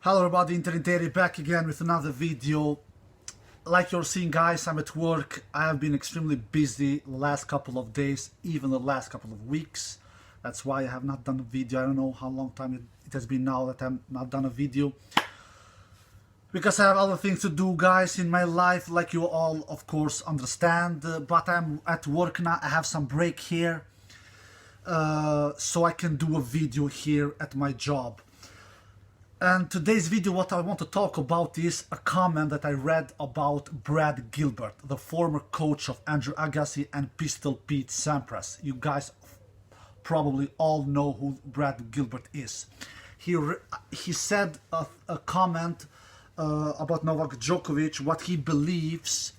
Hello everybody, Interi back again with another video. Like you're seeing, guys, I'm at work. I have been extremely busy the last couple of days, even the last couple of weeks. That's why I have not done a video. I don't know how long time it has been now that I've not done a video. Because I have other things to do, guys, in my life, like you all, of course, understand. But I'm at work now. I have some break here. So I can do a video here at my job. And today's video, what I want to talk about is a comment that I read about Brad Gilbert, the former coach of Andrew Agassi and Pistol Pete Sampras. You guys probably all know who Brad Gilbert is. He said a comment about Novak Djokovic, what he believes.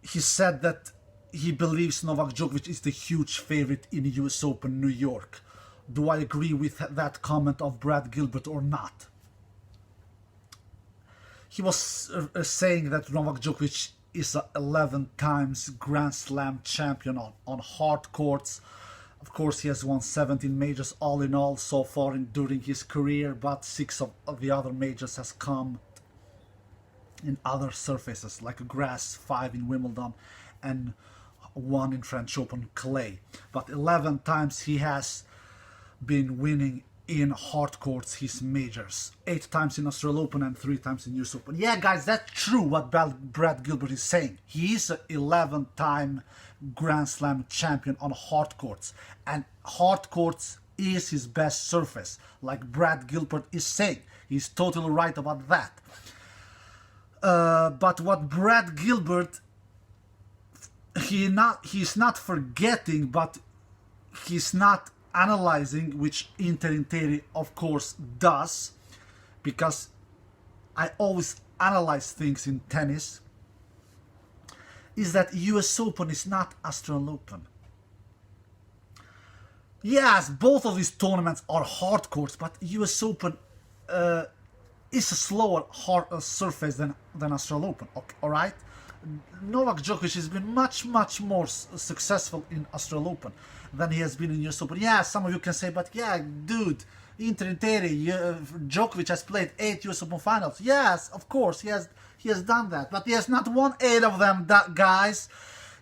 He said that he believes Novak Djokovic is the huge favorite in the US Open New York. Do I agree with that comment of Brad Gilbert or not? He was saying that Novak Djokovic is an 11 times Grand Slam champion on hard courts. Of course, he has won 17 majors all in all so far during his career, but 6 of the other majors has come in other surfaces, like grass, 5 in Wimbledon, and 1 in French Open clay. But 11 times he has been winning in hard courts his majors. 8 times in Australian Open and 3 times in US Open. Yeah, guys, that's true what Brad Gilbert is saying. He is an 11-time Grand Slam champion on hard courts. And hard courts is his best surface, like Brad Gilbert is saying. He's totally right about that. But what Brad Gilbert, he's not forgetting, but he's not analyzing, which Interi of course does, because I always analyze things in tennis, is that US Open is not Australian Open. Yes, both of these tournaments are hard courts, but US Open is a slower surface than Australian Open, okay, alright? Novak Djokovic has been much more successful in Australian Open than he has been in US Open. Yeah, some of you can say, but yeah, dude, Interi, Djokovic has played 8 US Open finals. Yes, of course, he has done that, but he has not won 8 of them, guys.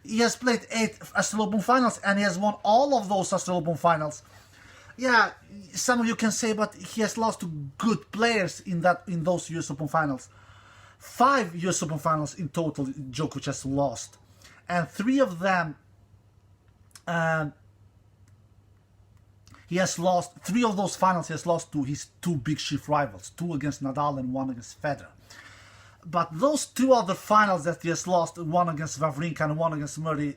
He has played 8 Australian Open finals, and he has won all of those Australian Open finals. Yeah, some of you can say, but he has lost to good players in those US Open finals. 5 US Open finals in total Djokovic has lost, and 3 of them he has lost. 3 of those finals he has lost to his 2 big chief rivals, 2 against Nadal and 1 against Federer. But those 2 other finals that he has lost, 1 against Wawrinka and 1 against Murray,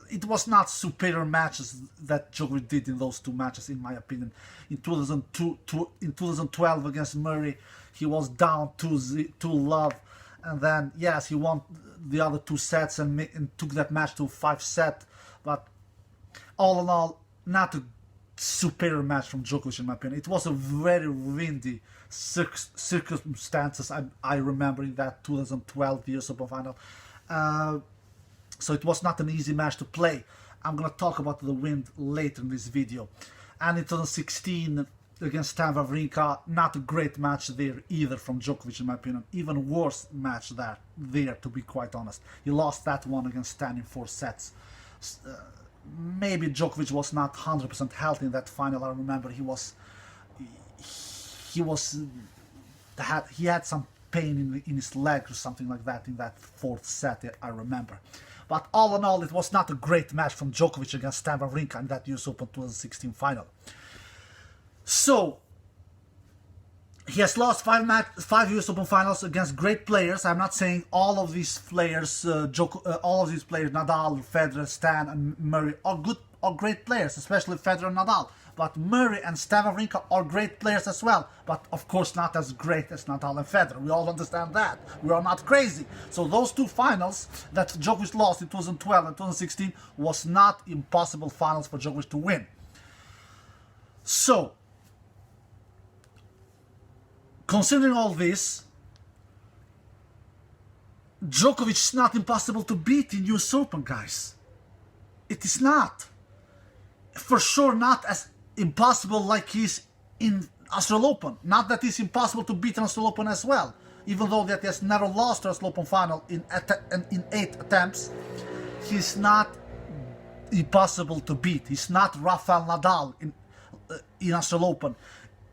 it was not superior matches that Djokovic did in those 2 matches, in my opinion. In 2012 against Murray, he was down 2-love, and then yes, he won the other 2 sets and took that match to 5-set. But all in all, not a superior match from Djokovic, in my opinion. It was a very windy circumstances. I remember in that 2012 US Open final. So it was not an easy match to play. I'm gonna talk about the wind later in this video. And in 2016 against Stan Wawrinka, not a great match there either from Djokovic, in my opinion. Even worse match there, to be quite honest. He lost that one against Stan in 4 sets. Maybe Djokovic was not 100% healthy in that final. I remember he had some pain in his leg or something like that in that 4th set, I remember. But all in all, it was not a great match from Djokovic against Stan Wawrinka in that US Open 2016 final. So he has lost 5 US Open finals against great players. I'm not saying all of these players, Nadal, Federer, Stan, and Murray are great players, especially Federer and Nadal. But Murray and Stan Wawrinka are great players as well, but of course not as great as Nadal and Federer. We all understand that. We are not crazy. So those 2 finals that Djokovic lost in 2012 and 2016 was not impossible finals for Djokovic to win. So, considering all this, Djokovic is not impossible to beat in US Open, guys. It is not. For sure not as impossible like he's in Australian Open. Not that it's impossible to beat an Australian Open as well, even though that he has never lost an Australian Open final in 8 attempts. He's not impossible to beat. He's not Rafael Nadal in Australian Open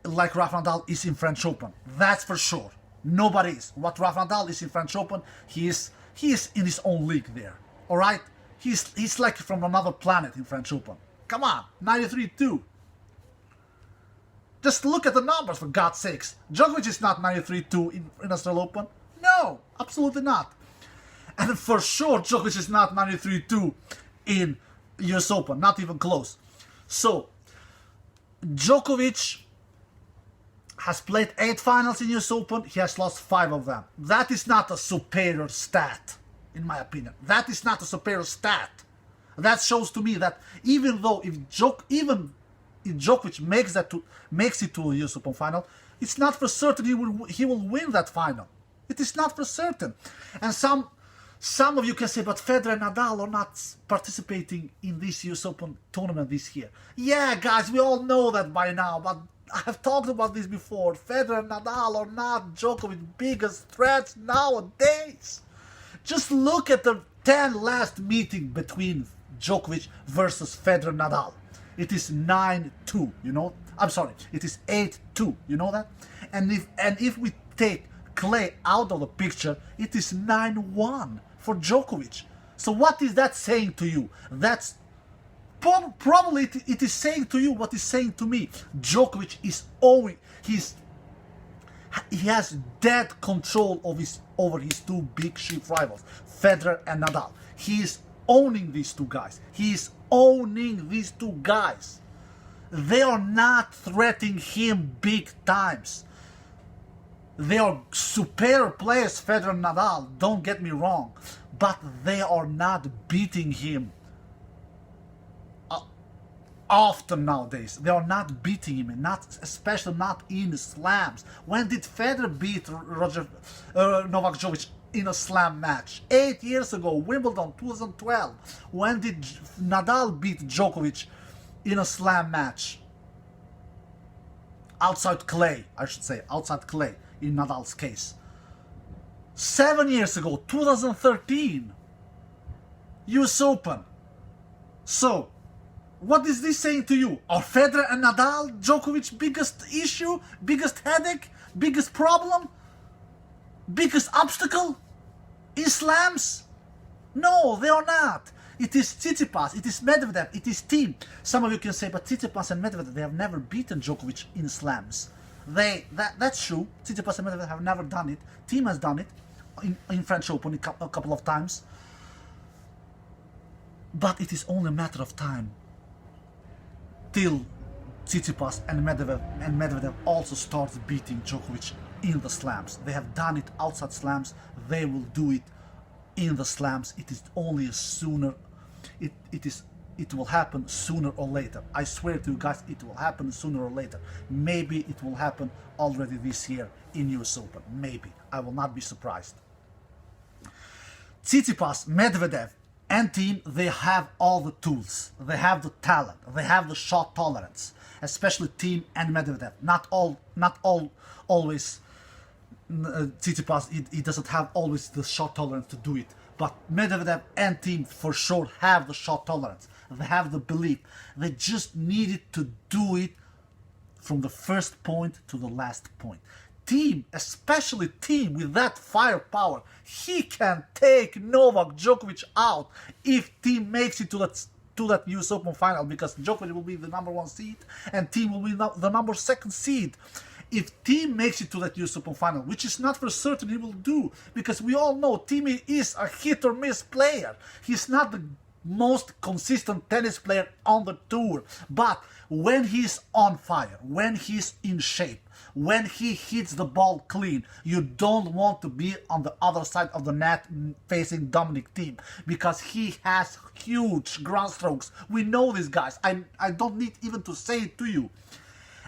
like Rafael Nadal is in French Open. That's for sure. Nobody is. What Rafael Nadal is in French Open, he is in his own league there. Alright? He's like from another planet in French Open. Come on, 93-2. Just look at the numbers, for God's sakes. Djokovic is not 93-2 in Australian Open. No, absolutely not. And for sure, Djokovic is not 93-2 in US Open. Not even close. So, Djokovic has played 8 finals in US Open. He has lost 5 of them. That is not a superior stat, in my opinion. That is not a superior stat. That shows to me that even though if Djokovic makes it to a US Open final, it's not for certain he will win that final. It is not for certain. And some of you can say, but Federer and Nadal are not participating in this US Open tournament this year. Yeah, guys, we all know that by now, but I have talked about this before. Federer and Nadal are not Djokovic's biggest threats nowadays. Just look at the 10 last meeting between Djokovic versus Federer and Nadal. It is 9-2, you know? I'm sorry, it is 8-2, you know that? And if we take Clay out of the picture, it is 9-1 for Djokovic. So what is that saying to you? That's probably it is saying to you what it's saying to me. Djokovic is owing. He has dead control over his 2 big ship rivals, Federer and Nadal. He is owning these 2 guys. He is owning these 2 guys. They are not threatening him big times. They are superior players, Federer and Nadal, don't get me wrong, but they are not beating him often nowadays. They are not beating him, especially not in slams. When did Federer beat Novak Djokovic in a slam match? 8 years ago, Wimbledon 2012. When did Nadal beat Djokovic in a slam match? Outside clay, I should say, outside clay in Nadal's case. 7 years ago, 2013, US Open. So, what is this saying to you? Are Federer and Nadal Djokovic's biggest issue, biggest headache, biggest problem, biggest obstacle in slams? No, they are not. It is Tsitsipas, it is Medvedev, it is Thiem. Some of you can say, but Tsitsipas and Medvedev, they have never beaten Djokovic in slams. That's true. Tsitsipas and Medvedev have never done it. Thiem has done it in French Open a couple of times. But it is only a matter of time till Tsitsipas and Medvedev also starts beating Djokovic in the slams. They have done it outside slams. They will do it in the slams. It is only a sooner. It will happen sooner or later. I swear to you guys, it will happen sooner or later. Maybe it will happen already this year in US Open. Maybe. I will not be surprised. Tsitsipas, Medvedev, and Thiem, they have all the tools. They have the talent. They have the shot tolerance. Especially Thiem and Medvedev. Not always. Tsitsipas, he doesn't have always the shot tolerance to do it. But Medvedev and Thiem for sure have the shot tolerance. They have the belief. They just needed to do it from the first point to the last point. Thiem, especially Thiem with that firepower, he can take Novak Djokovic out if Thiem makes it to that US Open final, because Djokovic will be the #1 seed and Thiem will be the #2 seed. If Thiem makes it to that US Open final, which is not for certain he will do, because we all know Thiem is a hit or miss player. He's not the most consistent tennis player on the tour, but when he's on fire, when he's in shape, when he hits the ball clean, you don't want to be on the other side of the net facing Dominic Thiem, because he has huge ground strokes. We know these guys. I don't need even to say it to you.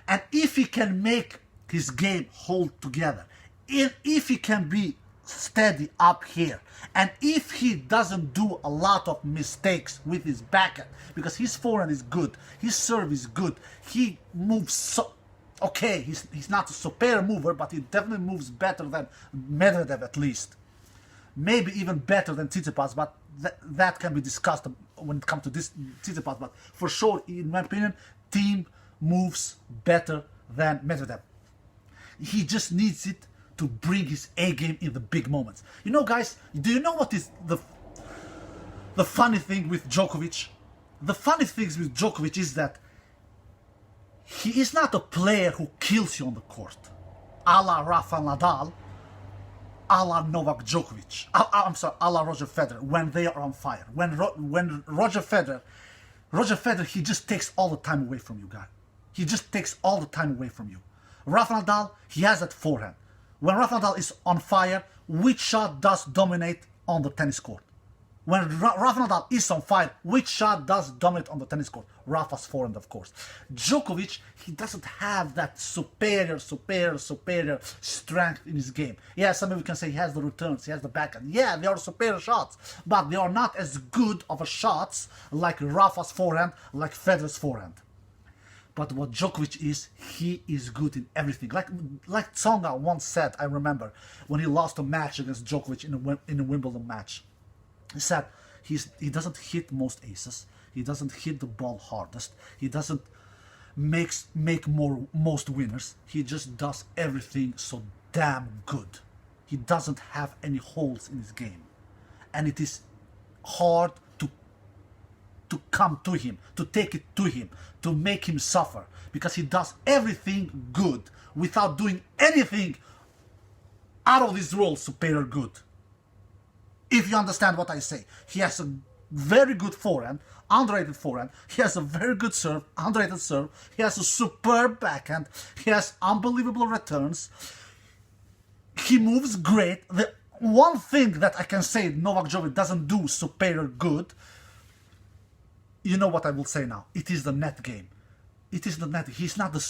And if he can make his game hold together, if he can be steady up here. And if he doesn't do a lot of mistakes with his backhand, because his forehand is good, his serve is good, he moves so... Okay, he's not a superior mover, but he definitely moves better than Medvedev at least. Maybe even better than Tsitsipas, but that can be discussed when it comes to this Tsitsipas. But for sure, in my opinion, Thiem moves better than Medvedev. He just needs it to bring his A game in the big moments. You know, guys, do you know what is the funny thing with Djokovic? The funny thing with Djokovic is that he is not a player who kills you on the court, a la Rafael Nadal, a la Novak Djokovic, I'm sorry, a la Roger Federer, when they are on fire. When Roger Federer, he just takes all the time away from you, guy. He just takes all the time away from you. Rafael Nadal, he has that forehand. When Rafael Nadal is on fire, which shot does dominate on the tennis court? When Rafael Nadal is on fire, which shot does dominate on the tennis court? Rafa's forehand, of course. Djokovic, he doesn't have that superior strength in his game. Yeah, some of you can say he has the returns, he has the backhand. Yeah, they are superior shots, but they are not as good of a shots like Rafa's forehand, like Federer's forehand. But what Djokovic is, he is good in everything. Like Tsonga once said, I remember, when he lost a match against Djokovic in a Wimbledon match. He said he doesn't hit most aces, he doesn't hit the ball hardest, he doesn't make most winners, he just does everything so damn good. He doesn't have any holes in his game. And it is hard to come to him, to take it to him, to make him suffer, because he does everything good without doing anything out of this world superior good. If you understand what I say, he has a very good forehand, underrated forehand, he has a very good serve, underrated serve, he has a superb backhand, he has unbelievable returns, he moves great. The one thing that I can say Novak Djokovic doesn't do superior good, you know what I will say now, it is the net game. It is the net. He's not the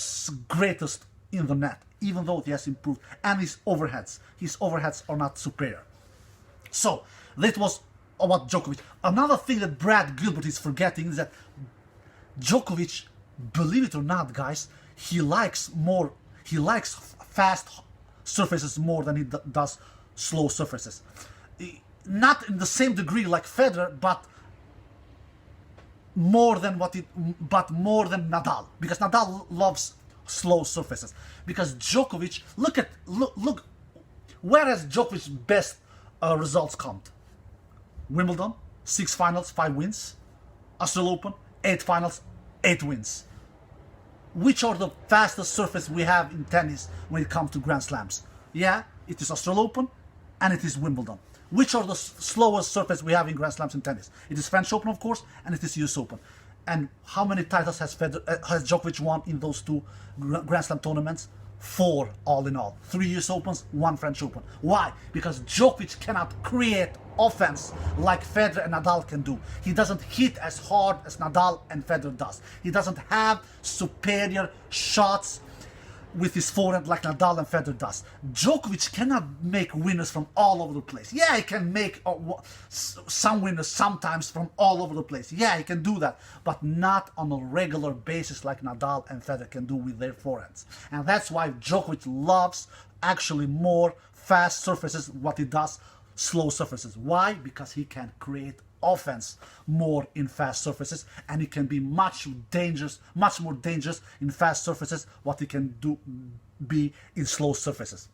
greatest in the net, even though he has improved, and his overheads are not superior. So, that was about Djokovic. Another thing that Brad Gilbert is forgetting is that Djokovic, believe it or not, guys, he likes fast surfaces more than he does slow surfaces. Not in the same degree like Federer, but more than Nadal, because Nadal loves slow surfaces. Because Djokovic, look, where has Djokovic's best results come? Wimbledon, 6 finals, 5 wins. Australian Open, 8 finals, 8 wins. Which are the fastest surface we have in tennis when it comes to Grand Slams? Yeah, it is Australian Open and it is Wimbledon. Which are the slowest surface we have in Grand Slams in tennis? It is French Open, of course, and it is US Open. And how many titles has Djokovic won in those 2 Grand Slam tournaments? 4 all in all. 3 US Opens, 1 French Open. Why? Because Djokovic cannot create offense like Federer and Nadal can do. He doesn't hit as hard as Nadal and Federer does. He doesn't have superior shots with his forehand like Nadal and Federer does. Djokovic cannot make winners from all over the place. Yeah, he can make some winners sometimes from all over the place. Yeah, he can do that, but not on a regular basis like Nadal and Federer can do with their forehands. And that's why Djokovic loves actually more fast surfaces what he does slow surfaces. Why? Because he can create offense more in fast surfaces, and he can be much more dangerous in fast surfaces what he can be in slow surfaces.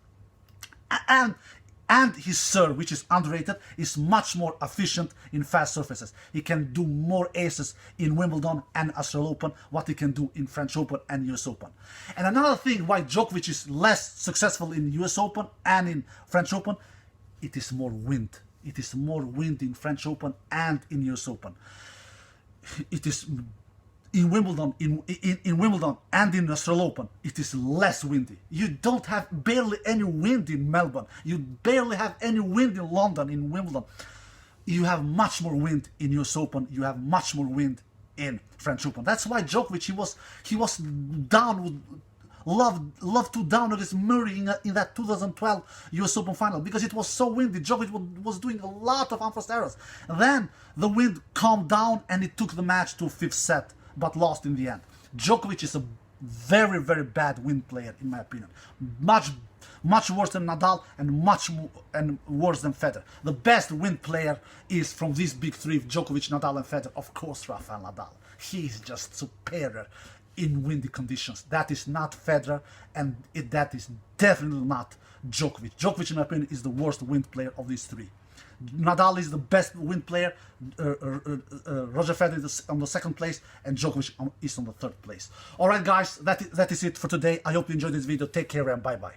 And his serve, which is underrated, is much more efficient in fast surfaces. He can do more aces in Wimbledon and Australian Open what he can do in French Open and US Open. And another thing why Djokovic is less successful in US Open and in French Open, it is more wind. It is more wind in French Open and in US Open. It is in Wimbledon, in Wimbledon and in Australian Open, it is less windy. You don't have barely any wind in Melbourne. You barely have any wind in London, in Wimbledon. You have much more wind in US Open. You have much more wind in French Open. That's why Djokovic, he was down with loved to down against Murray in that 2012 US Open final because it was so windy. Djokovic was doing a lot of unforced errors. And then the wind calmed down and it took the match to a fifth set, but lost in the end. Djokovic is a very, very bad wind player, in my opinion. Much worse than Nadal and worse than Federer. The best wind player is from these big three: Djokovic, Nadal, and Federer. Of course, Rafael Nadal. He is just superior in windy conditions. That is not Federer, and that is definitely not Djokovic. Djokovic, in my opinion, is the worst wind player of these three. Nadal is the best wind player, Roger Federer is on the second place, and Djokovic is on the third place. Alright guys, that is it for today. I hope you enjoyed this video. Take care and bye bye.